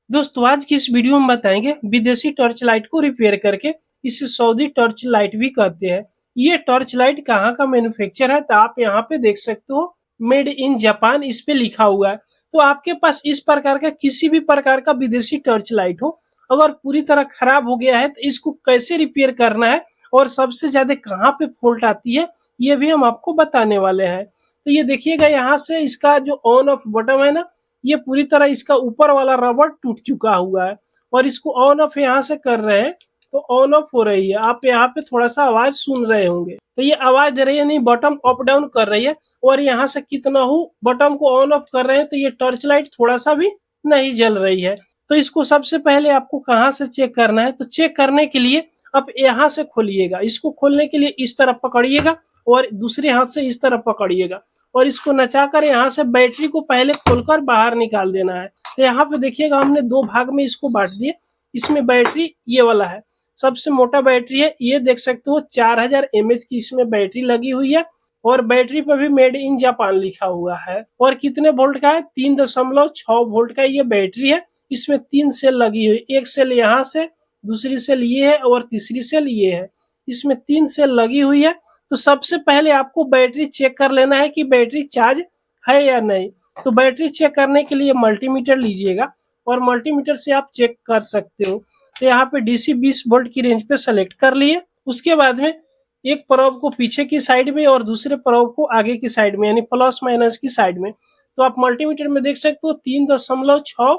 दोस्तों आज की इस वीडियो में बताएंगे विदेशी टॉर्च लाइट को रिपेयर करके इसे सऊदी टॉर्च लाइट भी कहते हैं। ये टॉर्च लाइट कहाँ का मैन्युफैक्चर है तो आप यहाँ पे देख सकते हो मेड इन जापान इस पे लिखा हुआ है। तो आपके पास इस प्रकार का किसी भी प्रकार का विदेशी टॉर्च लाइट हो, अगर पूरी तरह खराब हो गया है तो इसको कैसे रिपेयर करना है और सबसे ज्यादा कहाँ पे फॉल्ट आती है ये भी हम आपको बताने वाले हैं। तो ये देखिएगा यहाँ से इसका जो ऑन ऑफ बटन है ना, ये पूरी तरह इसका ऊपर वाला रबर टूट चुका हुआ है और इसको ऑन ऑफ यहाँ से कर रहे हैं तो ऑन ऑफ हो रही है। आप यहाँ पे थोड़ा सा आवाज सुन रहे होंगे तो ये आवाज दे रही है, नहीं बटन अप डाउन कर रही है। और यहाँ से कितना हो बटन को ऑन ऑफ कर रहे हैं तो ये टॉर्च लाइट थोड़ा सा भी नहीं जल रही है। तो इसको सबसे पहले आपको कहाँ से चेक करना है, तो चेक करने के लिए आप यहाँ से खोलिएगा। इसको खोलने के लिए इस तरफ पकड़िएगा और दूसरे हाथ से इस तरफ पकड़िएगा और इसको नचाकर यहाँ से बैटरी को पहले खोलकर बाहर निकाल देना है। तो यहाँ पे देखिएगा हमने दो भाग में इसको बांट दिए। इसमें बैटरी ये वाला है, सबसे मोटा बैटरी है, ये देख सकते हो 4000 mAh की इसमें बैटरी लगी हुई है और बैटरी पर भी मेड इन जापान लिखा हुआ है। और कितने वोल्ट का है, 3.6 वोल्ट का ये बैटरी है। इसमें 3 सेल लगी हुई, एक सेल यहाँ से, दूसरी सेल ये है और तीसरी सेल ये है। इसमें 3 सेल लगी हुई है। तो सबसे पहले आपको बैटरी चेक कर लेना है कि बैटरी चार्ज है या नहीं। तो बैटरी चेक करने के लिए मल्टीमीटर लीजिएगा और मल्टीमीटर से आप चेक कर सकते हो। तो यहाँ पे डीसी 20 वोल्ट की रेंज पे सेलेक्ट कर लिए। उसके बाद में एक प्रोब को पीछे की साइड में और दूसरे प्रोब को आगे की साइड में, यानी प्लस माइनस की साइड में। तो आप मल्टीमीटर में देख सकते हो 3.6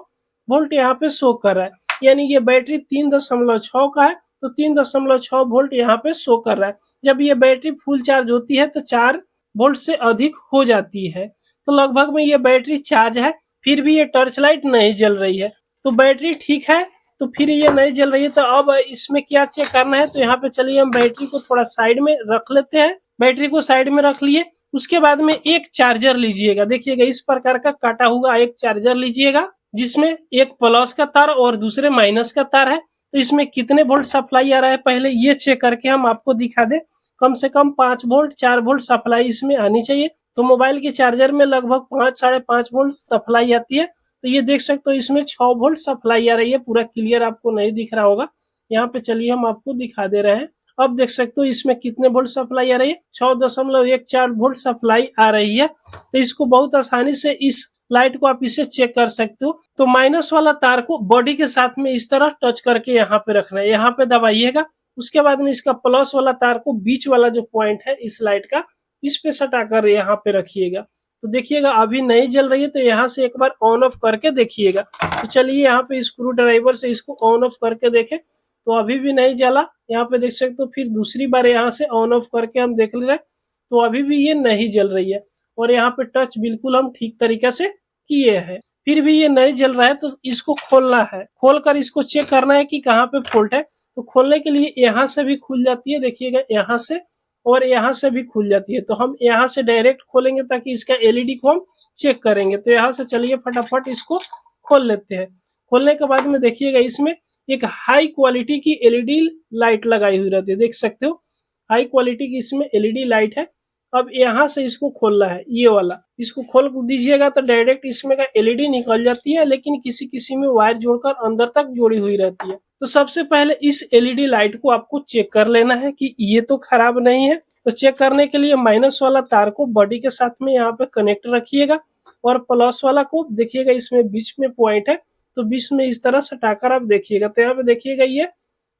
वोल्ट यहाँ पे शो कर रहा है, यानी ये बैटरी 3.6 का है तो 3.6 वोल्ट यहाँ पे शो कर रहा है। जब ये बैटरी फुल चार्ज होती है तो 4 वोल्ट से अधिक हो जाती है। तो लगभग में ये बैटरी चार्ज है, फिर भी ये टॉर्च लाइट नहीं जल रही है। तो बैटरी ठीक है, तो फिर ये नहीं जल रही है। तो अब इसमें क्या चेक करना है, तो यहाँ पे चलिए हम बैटरी को थोड़ा साइड में रख लेते हैं। बैटरी को साइड में रख लिए। उसके बाद में एक चार्जर लीजिएगा, देखिएगा इस प्रकार का काटा हुआ एक चार्जर लीजिएगा जिसमें एक प्लस का तार और दूसरे माइनस का तार है। तो इसमें कितने वोल्ट सप्लाई आ रहा है पहले ये चेक करके हम आपको दिखा दे। कम से कम 5 वोल्ट 4 वोल्ट सप्लाई इसमें आनी चाहिए। तो मोबाइल के चार्जर में लगभग 5 साढ़े 5 वोल्ट सप्लाई आती है। तो ये देख सकते हो इसमें 6 वोल्ट सप्लाई आ रही है। पूरा क्लियर आपको नहीं दिख रहा होगा, यहाँ पे चलिए हम आपको दिखा दे रहे हैं। अब देख सकते हो इसमें कितने वोल्ट सप्लाई आ रही है, 6.14 वोल्ट सप्लाई आ रही है। तो इसको बहुत आसानी से इस लाइट को आप इसे चेक कर सकते हो। तो माइनस वाला तार को बॉडी के साथ में इस तरह टच करके यहाँ पे रखना है, यहाँ पे दबाइएगा। उसके बाद में इसका प्लस वाला तार को बीच वाला जो पॉइंट है इस लाइट का, इस पे सटाकर यहाँ पे रखिएगा। तो देखिएगा अभी नहीं जल रही है, तो यहाँ से एक बार ऑन ऑफ करके देखिएगा। तो चलिए यहाँ पे स्क्रू ड्राइवर से इसको ऑन ऑफ करके देखें, तो अभी भी नहीं जला। यहाँ पे देख सकते हो, फिर दूसरी बार यहाँ से ऑन ऑफ करके हम देख ले रहे, तो अभी भी ये नहीं जल रही है। और यहाँ पे टच बिल्कुल हम ठीक तरीके से किए हैं, फिर भी ये नहीं जल रहा है। तो इसको खोलना है, खोलकर इसको चेक करना है कि कहाँ पे फॉल्ट है। तो खोलने के लिए यहाँ से भी खुल जाती है, देखिएगा यहाँ से और यहाँ से भी खुल जाती है। तो हम यहाँ से डायरेक्ट खोलेंगे ताकि इसका एलईडी को हम चेक करेंगे। तो यहाँ से चलिए फटाफट इसको खोल लेते हैं। खोलने के बाद में देखिएगा इसमें एक हाई क्वालिटी की एलईडी लाइट लगाई हुई रहती है, देख सकते हो हाई क्वालिटी की इसमें एलईडी लाइट है। अब यहाँ से इसको खोलना है, ये वाला इसको खोल दीजिएगा तो डायरेक्ट इसमें का एलईडी निकल जाती है, लेकिन किसी किसी में वायर जोड़कर अंदर तक जोड़ी हुई रहती है। तो सबसे पहले इस एलईडी लाइट को आपको चेक कर लेना है कि ये तो खराब नहीं है। तो चेक करने के लिए माइनस वाला तार को बॉडी के साथ में यहाँ पे कनेक्ट रखिएगा और प्लस वाला को देखिएगा इसमें बीच में पॉइंट है, तो बीच में इस तरह सटाकर आप देखिएगा। तो यहाँ पे देखिएगा ये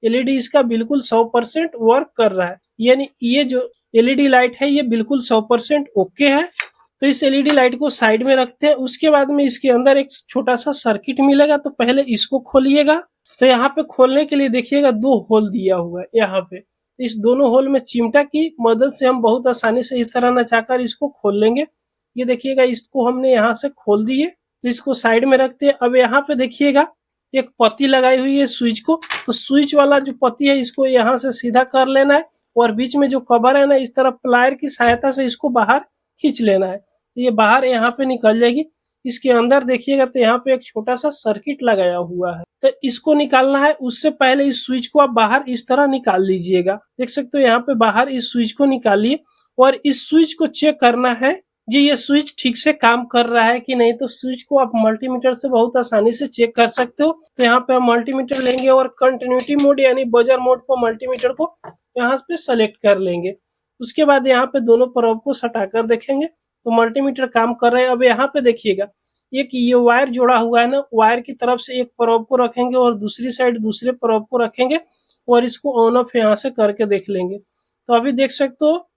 एलईडी इसका बिल्कुल 100% वर्क कर रहा है, यानी ये जो एलईडी लाइट है ये बिल्कुल 100% ओके है। तो इस एलईडी लाइट को साइड में रखते हैं। उसके बाद में इसके अंदर एक छोटा सा सर्किट मिलेगा, तो पहले इसको खोलिएगा। तो यहाँ पे खोलने के लिए देखिएगा 2 होल दिया हुआ है यहाँ पे। इस दोनों होल में चिमटा की मदद से हम बहुत आसानी से इस तरह नचाकर इसको खोल लेंगे। ये देखिएगा इसको हमने यहाँ से खोल दिए। तो इसको साइड में रखते हैं। अब यहाँ पे देखिएगा एक पत्ती लगाई हुई है स्विच को, तो स्विच वाला जो पत्ती है इसको यहाँ से सीधा कर लेना है और बीच में जो कवर है ना, इस तरह प्लायर की सहायता से इसको बाहर खींच लेना है। तो ये बाहर यहाँ पे निकल जाएगी। इसके अंदर देखिएगा तो यहाँ पे एक छोटा सा सर्किट लगाया हुआ है, तो इसको निकालना है। उससे पहले इस स्विच को आप बाहर इस तरह निकाल लीजिएगा। देख सकते हो यहाँ पे बाहर इस स्विच को निकालिए और इस स्विच को चेक करना है जी ये स्विच ठीक से काम कर रहा है कि नहीं, तो स्विच को आप मल्टीमीटर से बहुत आसानी से चेक कर सकते हो। तो यहाँ पे हम मल्टीमीटर लेंगे और कंटिन्यूटी मोड यानी बजर मोड पर मल्टीमीटर को यहाँ पे सेलेक्ट कर लेंगे। उसके बाद यहाँ पे दोनों प्रोब को सटाकर देखेंगे तो मल्टीमीटर काम कर रहे हैं। अब यहाँ पे देखिएगा एक ये वायर जोड़ा हुआ है ना, वायर की तरफ से एक प्रोब को रखेंगे और दूसरी साइड दूसरे प्रोब को रखेंगे और इसको ऑन ऑफ यहाँ से करके देख लेंगे। तो अभी देख सकते हो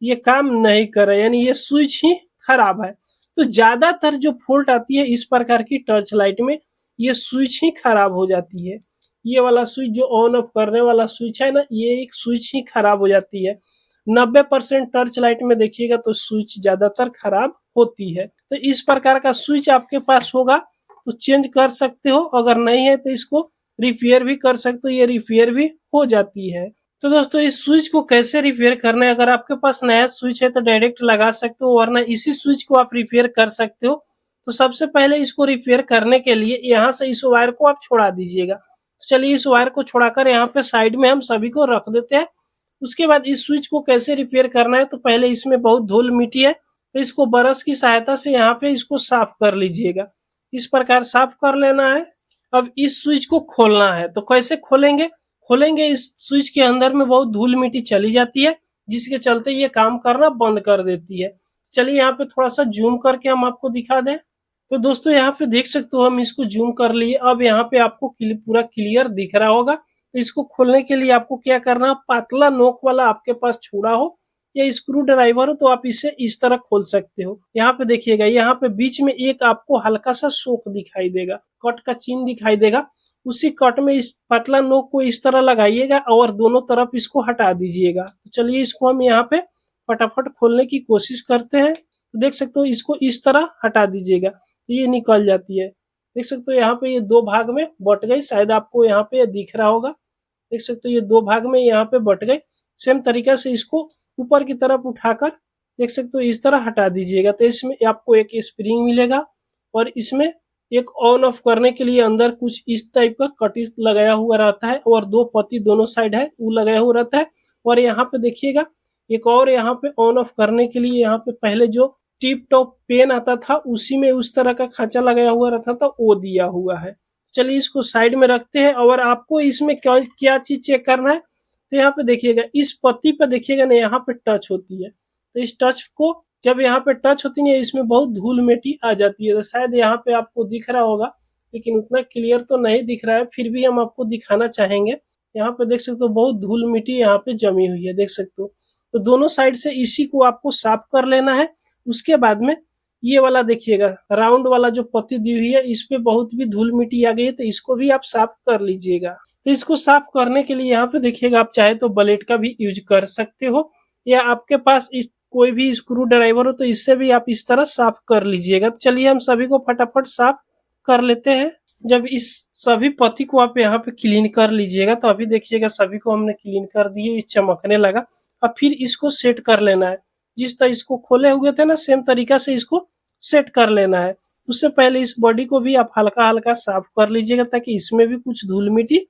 ये काम नहीं कर रहा है, यानी ये स्विच ही खराब है। तो ज्यादातर जो फॉल्ट आती है इस प्रकार की टर्च लाइट में, ये स्विच ही खराब हो जाती है। ये वाला स्विच जो ऑन ऑफ करने वाला स्विच है ना, ये एक स्विच ही खराब हो जाती है। 90% टर्च लाइट में देखिएगा तो स्विच ज्यादातर खराब होती है। तो इस प्रकार का स्विच आपके पास होगा तो चेंज कर सकते हो, अगर नहीं है तो इसको रिपेयर भी कर सकते हो, ये रिपेयर भी हो जाती है। तो दोस्तों इस स्विच को कैसे रिपेयर करना है, अगर आपके पास नया स्विच है तो डायरेक्ट लगा सकते हो, वरना इसी स्विच को आप रिपेयर कर सकते हो। तो सबसे पहले इसको रिपेयर करने के लिए यहाँ से इस वायर को आप छोड़ा दीजिएगा। तो चलिए इस वायर को छोड़ाकर यहाँ पे साइड में हम सभी को रख देते हैं। उसके बाद इस स्विच को कैसे रिपेयर करना है, तो पहले इसमें बहुत धूल मिट्टी है तो इसको ब्रश की सहायता से यहाँ पे इसको साफ कर लीजिएगा। इस प्रकार साफ कर लेना है। अब इस स्विच को खोलना है, तो कैसे खोलेंगे, इस स्विच के अंदर में बहुत धूल मिट्टी चली जाती है जिसके चलते ये काम करना बंद कर देती है। चलिए यहाँ पे थोड़ा सा जूम करके हम आपको दिखा दें। तो दोस्तों यहाँ पे देख सकते हो हम इसको जूम कर लिए। अब यहाँ पे आपको पूरा क्लियर दिख रहा होगा। तो इसको खोलने के लिए आपको क्या करना, पतला नोक वाला आपके पास छुरा हो या स्क्रू ड्राइवर हो तो आप इसे इस तरह खोल सकते हो। यहाँ पे देखिएगा, यहाँ पे बीच में एक आपको हल्का सा शोक दिखाई देगा, कट का चिन्ह दिखाई देगा। उसी कट में इस पतला नोक को इस तरह लगाइएगा और दोनों तरफ इसको हटा दीजिएगा। तो चलिए इसको हम यहाँ पे फटाफट खोलने की कोशिश करते हैं। तो देख सकते हो इसको इस तरह हटा दीजिएगा तो ये निकल जाती है। देख सकते हो यहाँ पे ये दो भाग में बट गई, शायद आपको यहाँ पे दिख रहा होगा। देख सकते हो ये दो भाग में यहाँ पे बट गई। सेम तरीका से इसको ऊपर की तरफ उठाकर देख सकते हो इस तरह हटा दीजिएगा। तो इसमें आपको एक स्प्रिंग मिलेगा और इसमें एक ऑन ऑफ करने के लिए अंदर कुछ इस टाइप का कटिंग लगाया हुआ रहता है और दो पत्ती दोनों साइड है वो लगाया हुआ रहता है। और यहाँ पे देखिएगा एक और यहाँ पे ऑन ऑफ करने के लिए यहाँ पे पहले जो टिप टॉप पेन आता था उसी में उस तरह का खांचा लगाया हुआ रहता था, वो दिया हुआ है। चलिए इसको साइड में रखते हैं। और आपको इसमें क्या चीज चेक करना है, तो यहाँ पे देखिएगा इस पत्ती पे देखिएगा ना, यहाँ पे टच होती है। तो इस टच को जब यहाँ पे टच होती है इसमें बहुत धूल मिट्टी आ जाती है। तो शायद यहाँ पे आपको दिख रहा होगा, लेकिन उतना क्लियर तो नहीं दिख रहा है, फिर भी हम आपको दिखाना चाहेंगे। यहाँ पे देख सकते हो बहुत धूल मिट्टी यहाँ पे जमी हुई है, देख सकते हो। तो दोनों साइड से इसी को आपको साफ कर लेना है। उसके बाद में ये वाला देखिएगा राउंड वाला जो पत्ती दी हुई है इस पे बहुत भी धूल मिट्टी आ गई है, तो इसको भी आप साफ कर लीजिएगा। तो इसको साफ करने के लिए यहाँ पे देखिएगा आप चाहे तो ब्लेड का भी यूज कर सकते हो, या आपके पास इस कोई भी स्क्रू ड्राइवर हो तो इससे भी आप इस तरह साफ कर लीजिएगा। तो चलिए हम सभी को फटाफट साफ कर लेते हैं। जब इस सभी पत्ती को आप यहाँ पे क्लीन कर लीजिएगा, तो अभी देखिएगा सभी को हमने क्लीन कर दिए, इस चमकने लगा। अब फिर इसको सेट कर लेना है। जिस तरह इसको खोले हुए थे ना, सेम तरीका से इसको सेट कर लेना है। उससे पहले इस बॉडी को भी आप हल्का हल्का साफ कर लीजिएगा, ताकि इसमें भी कुछ धूल मिट्टी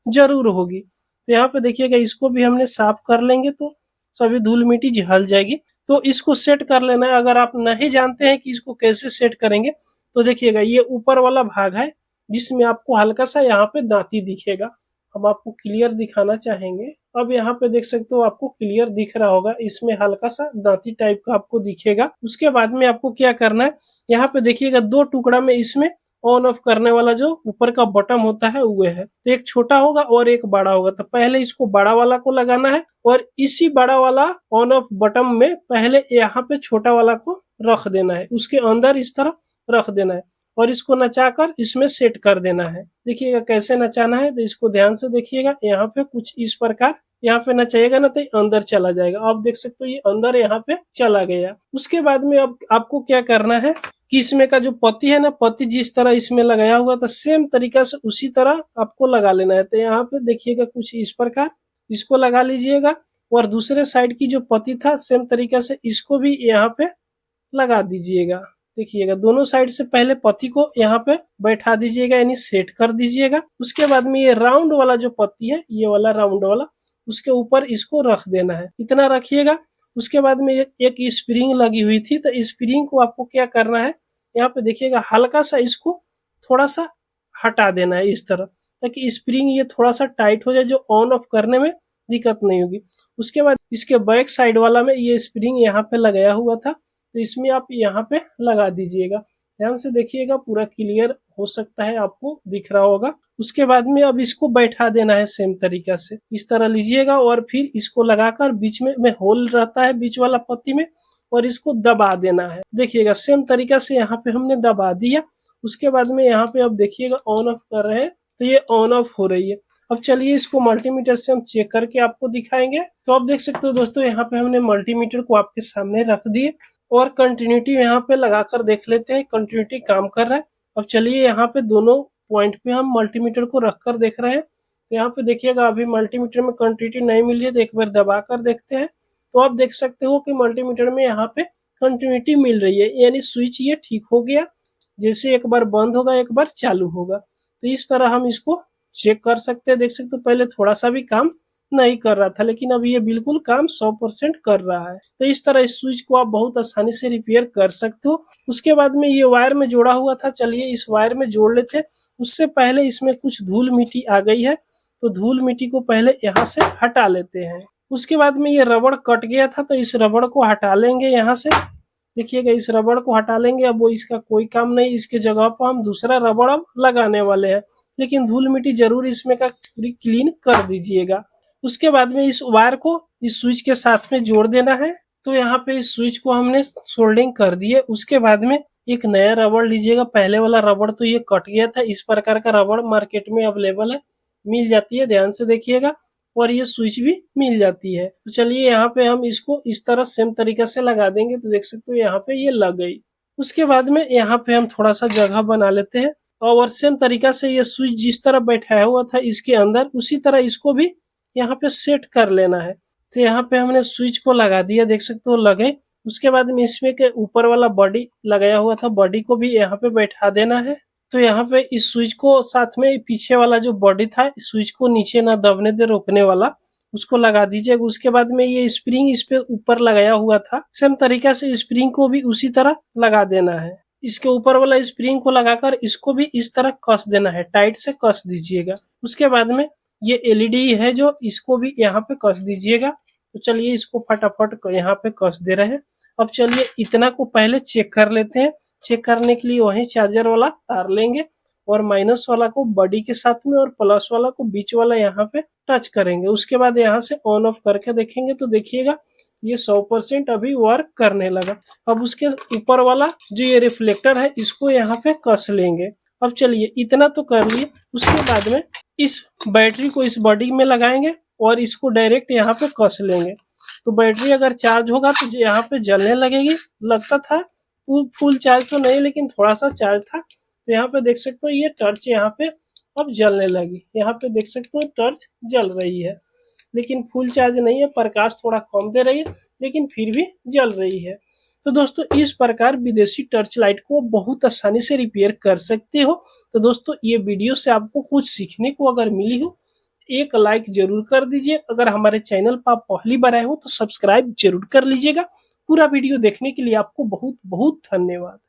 जरूर होगी। तो यहाँ पे देखिएगा इसको भी हमने साफ कर लेंगे तो सभी धूल मिट्टी झल जाएगी। तो इसको सेट कर लेना है। अगर आप नहीं जानते हैं कि इसको कैसे सेट करेंगे, तो देखिएगा ये ऊपर वाला भाग है जिसमें आपको हल्का सा यहाँ पे दांती दिखेगा। हम आपको क्लियर दिखाना चाहेंगे। अब यहाँ पे देख सकते हो आपको क्लियर दिख रहा होगा, इसमें हल्का सा दांती टाइप का आपको दिखेगा। उसके बाद में आपको क्या करना है, यहाँ पे देखिएगा दो टुकड़ा में इसमें ऑन ऑफ करने वाला जो ऊपर का बटन होता है वो है। तो एक छोटा होगा और एक बड़ा होगा। तो पहले इसको बड़ा वाला को लगाना है और इसी बड़ा वाला ऑन ऑफ बटन में पहले यहाँ पे छोटा वाला को रख देना है, उसके अंदर इस तरह रख देना है और इसको नचाकर इसमें सेट कर देना है। देखिएगा कैसे नचाना है, तो इसको ध्यान से देखिएगा। यहाँ पे कुछ इस प्रकार यहाँ पे नचाएगा ना तो अंदर चला जाएगा। आप देख सकते हो ये अंदर यहाँ पे चला गया। उसके बाद में अब आपको क्या करना है कि इसमें का जो पत्ती है ना, पत्ती जिस तरह इसमें लगाया हुआ था सेम तरीका से उसी तरह आपको लगा लेना है। तो यहाँ पे देखिएगा कुछ इस प्रकार इसको लगा लीजिएगा और दूसरे साइड की जो पत्ती था सेम तरीका से इसको भी यहाँ पे लगा दीजिएगा। देखिएगा दोनों साइड से पहले पत्ती को यहाँ पे बैठा दीजिएगा, यानी सेट कर दीजिएगा। उसके बाद में ये राउंड वाला जो पत्ती है, ये वाला राउंड वाला, उसके ऊपर इसको रख देना है। इतना रखिएगा। उसके बाद में एक स्प्रिंग लगी हुई थी, तो स्प्रिंग को आपको क्या करना है, यहाँ पे देखिएगा हल्का सा इसको थोड़ा सा हटा देना है इस तरह, ताकि स्प्रिंग ये थोड़ा सा टाइट हो जाए, जो ऑन ऑफ करने में दिक्कत नहीं होगी। उसके बाद इसके बैक साइड वाला में ये स्प्रिंग यहाँ पे लगाया हुआ था, तो इसमें आप यहाँ पे लगा दीजिएगा। ध्यान से देखिएगा, पूरा क्लियर हो सकता है आपको दिख रहा होगा। उसके बाद में अब इसको बैठा देना है सेम तरीका से, इस तरह लीजिएगा और फिर इसको लगाकर बीच में होल रहता है बीच वाला पत्ती में, और इसको दबा देना है। देखिएगा सेम तरीका से यहाँ पे हमने दबा दिया। उसके बाद में यहाँ पे अब देखिएगा ऑन ऑफ कर रहे हैं, तो ये ऑन ऑफ हो रही है। अब चलिए इसको मल्टीमीटर से हम चेक करके आपको दिखाएंगे। तो आप देख सकते हो दोस्तों, यहाँ पे हमने मल्टीमीटर को आपके सामने रख दिए और कंटिन्यूटी यहाँ पे लगाकर देख लेते हैं, कंटिन्यूटी काम कर रहा है। अब चलिए यहाँ पे दोनों पॉइंट पे हम मल्टीमीटर को रखकर देख रहे हैं, तो यहाँ पे देखिएगा अभी मल्टीमीटर में कंटिन्यूटी नहीं मिल रही है, तो एक बार दबा कर देखते हैं। तो आप देख सकते हो कि मल्टीमीटर में यहाँ पे कंटिन्यूटी मिल रही है, यानी स्विच ये ठीक हो गया। जैसे एक बार बंद होगा एक बार चालू होगा, तो इस तरह हम इसको चेक कर सकते हैं। देख सकते हो पहले थोड़ा सा भी काम नहीं कर रहा था, लेकिन अब ये बिल्कुल काम 100% कर रहा है। तो इस तरह इस स्विच को आप बहुत आसानी से रिपेयर कर सकते हो। उसके बाद में ये वायर में जोड़ा हुआ था, चलिए इस वायर में जोड़ लेते हैं। उससे पहले इसमें कुछ धूल मिट्टी आ गई है, तो धूल मिट्टी को पहले यहाँ से हटा लेते हैं। उसके बाद में ये रबड़ कट गया था, तो इस रबड़ को हटा लेंगे यहाँ से। देखिएगा इस रबड़ को हटा लेंगे, अब वो इसका कोई काम नहीं, इसके जगह पर हम दूसरा रबड़ अब लगाने वाले हैं। लेकिन धूल मिट्टी जरूर इसमें का पूरी क्लीन कर दीजिएगा। उसके बाद में इस वायर को इस स्विच के साथ में जोड़ देना है। तो यहाँ पे इस स्विच को हमने सोल्डिंग कर दी है। उसके बाद में एक नया रबड़ लीजिएगा, पहले वाला रबड़ तो ये कट गया था। इस प्रकार का रबड़ मार्केट में अवेलेबल है, मिल जाती है, ध्यान से देखिएगा। और ये स्विच भी मिल जाती है। तो चलिए यहाँ पे हम इसको इस तरह सेम तरीके से लगा देंगे, तो देख सकते हो यहाँ पे ये लग गई। उसके बाद में यहाँ पे हम थोड़ा सा जगह बना लेते हैं, और सेम तरीका से ये स्विच जिस तरह बैठाया हुआ था इसके अंदर, उसी तरह इसको भी यहाँ पे सेट कर लेना है। तो यहाँ पे हमने स्विच को लगा दिया, देख सकते हो लगे। उसके बाद में इसमें के ऊपर वाला बॉडी लगाया हुआ था, बॉडी को भी यहाँ पे बैठा देना है। तो यहाँ पे इस स्विच को साथ में पीछे वाला जो बॉडी था, स्विच को नीचे ना दबने दे, रोकने वाला, उसको लगा दीजिएगा। उसके बाद में ये स्प्रिंग इस पे ऊपर लगाया हुआ था, सेम तरीका से स्प्रिंग को भी उसी तरह लगा देना है। इसके ऊपर वाला स्प्रिंग को लगाकर इसको भी इस तरह कस देना है, टाइट से कस दीजिएगा। उसके बाद में ये एलईडी है जो, इसको भी यहाँ पे कस दीजिएगा। तो चलिए इसको फटाफट यहाँ पे कस दे रहे हैं। अब चलिए इतना को पहले चेक कर लेते हैं। चेक करने के लिए वही चार्जर वाला तार लेंगे और माइनस वाला को बॉडी के साथ में और प्लस वाला को बीच वाला यहाँ पे टच करेंगे। उसके बाद यहाँ से ऑन ऑफ करके देखेंगे, तो देखिएगा ये 100% अभी वर्क करने लगा। अब उसके ऊपर वाला जो ये रिफ्लेक्टर है, इसको यहाँ पे कस लेंगे। अब चलिए इतना तो कर लिए। उसके बाद में इस बैटरी को इस बॉडी में लगाएंगे और इसको डायरेक्ट यहाँ पे कस लेंगे। तो बैटरी अगर चार्ज होगा तो यहाँ पे जलने लगेगी। लगता था फुल चार्ज तो नहीं, लेकिन थोड़ा सा चार्ज था। तो यहाँ पे देख सकते हो ये टर्च यहाँ पे अब जलने लगी। यहाँ पे देख सकते हो टर्च जल रही है, लेकिन फुल चार्ज नहीं है, प्रकाश थोड़ा कम दे रही है, लेकिन फिर भी जल रही है। तो दोस्तों इस प्रकार विदेशी टर्च लाइट को बहुत आसानी से रिपेयर कर सकते हो। तो दोस्तों ये वीडियो से आपको कुछ सीखने को अगर मिली हो, एक लाइक जरूर कर दीजिए। अगर हमारे चैनल पर आप पहली बार आए हो तो सब्सक्राइब जरूर कर लीजिएगा। पूरा वीडियो देखने के लिए आपको बहुत बहुत धन्यवाद।